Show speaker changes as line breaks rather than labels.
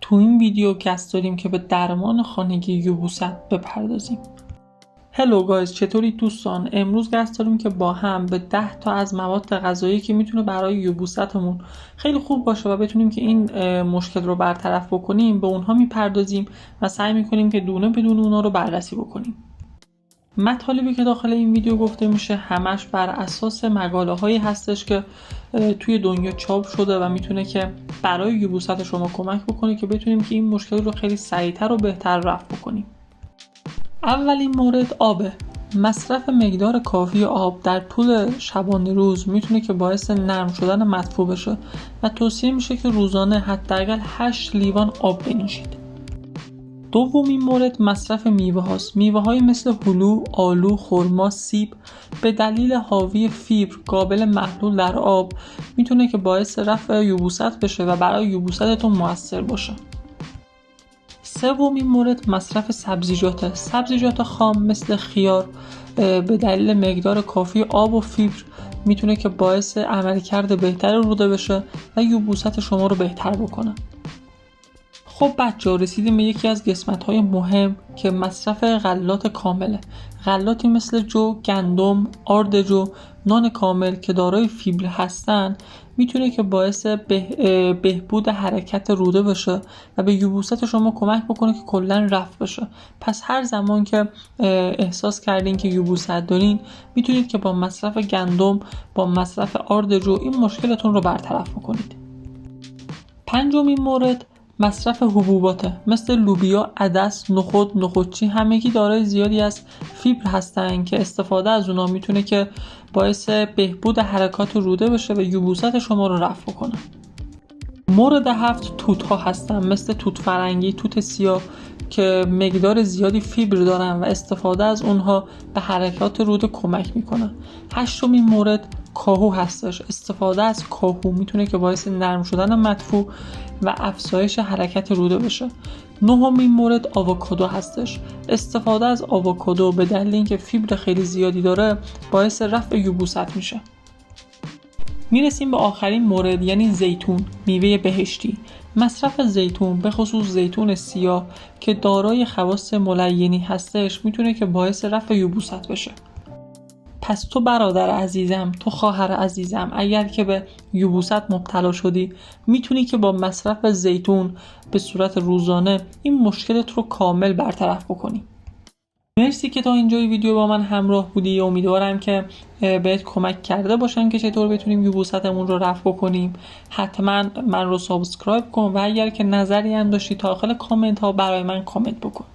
تو این ویدیو قصد داریم که به درمان خانگی یبوست بپردازیم. هلو گایز، چطوری دوستان؟ امروز قصد داریم که با هم به 10 تا از مواد غذایی که میتونه برای یبوستمون خیلی خوب باشه و بتونیم که این مشکل رو برطرف بکنیم به اونها میپردازیم و سعی میکنیم که دونه بدون اونها رو بررسی بکنیم. مطالبی که داخل این ویدیو گفته میشه همش بر اساس مقاله هایی هستش که توی دنیا چاپ شده و میتونه که برای یبوست شما کمک بکنه که بتونیم که این مشکل رو خیلی سریعتر و بهتر رفع بکنیم. اولین مورد آبه. مصرف مقدار کافی آب در طول شبانه روز میتونه که باعث نرم شدن مدفوع بشه و توصیه میشه که روزانه حداقل 8 لیوان آب بنوشید. دومین مورد مصرف میوه هاست. میوه های مثل هلو، آلو، خرما، سیب به دلیل حاوی فیبر قابل محلول در آب میتونه که باعث رفع یبوست بشه و برای یبوستتون موثر باشه. سومین مورد مصرف سبزیجات خام مثل خیار به دلیل مقدار کافی آب و فیبر میتونه که باعث عملکرد بهتر روده بشه و یبوست شما رو بهتر بکنه. خب بچه‌ها، رسیدیم به یکی از قسمت‌های مهم که مصرف غلات کامله. غلاتی مثل جو، گندم، آرد جو، نان کامل که دارای فیبر هستن میتونه که باعث بهبود حرکت روده بشه و به یبوست شما کمک بکنه که کلاً رفع بشه. پس هر زمان که احساس کردین که یبوست دارین میتونید که با مصرف گندم، با مصرف آرد جو این مشکلتون رو برطرف بکنید. پنجمین مورد مصرف حبوباته مثل لوبیا، عدس، نخودچی همگی دارای زیادی از فیبر هستن که استفاده از اونا میتونه که باعث بهبود حرکات روده بشه و یبوست شما رو رفع کنه. مورد 7 توت ها هستن مثل توت فرنگی، توت سیاه که مقدار زیادی فیبر دارن و استفاده از اونها به حرکات روده کمک میکنه. هشتمین مورد کاهو هستش. استفاده از کاهو میتونه که باعث نرم شدن مدفوع و افزایش حرکت روده بشه. نهمین مورد آووکادو هستش. استفاده از آووکادو به دلیل اینکه فیبر خیلی زیادی داره باعث رفع یبوست میشه. میرسیم به آخرین مورد، یعنی زیتون، میوه بهشتی. مصرف زیتون، به خصوص زیتون سیاه که دارای خواص ملینی هستش میتونه که باعث رفع یبوست بشه. پس تو برادر عزیزم، تو خواهر عزیزم، اگر که به یبوست مبتلا شدی میتونی که با مصرف زیتون به صورت روزانه این مشکلت رو کامل برطرف بکنی. مرسی که تا اینجای ویدیو با من همراه بودی. امیدوارم که بهت کمک کرده باشم که چطور بتونیم یبوستمون رو رفع بکنیم. حتما من رو سابسکرایب کن و اگر که نظری هم داشتی داخل کامنت ها برای من کامنت بکن.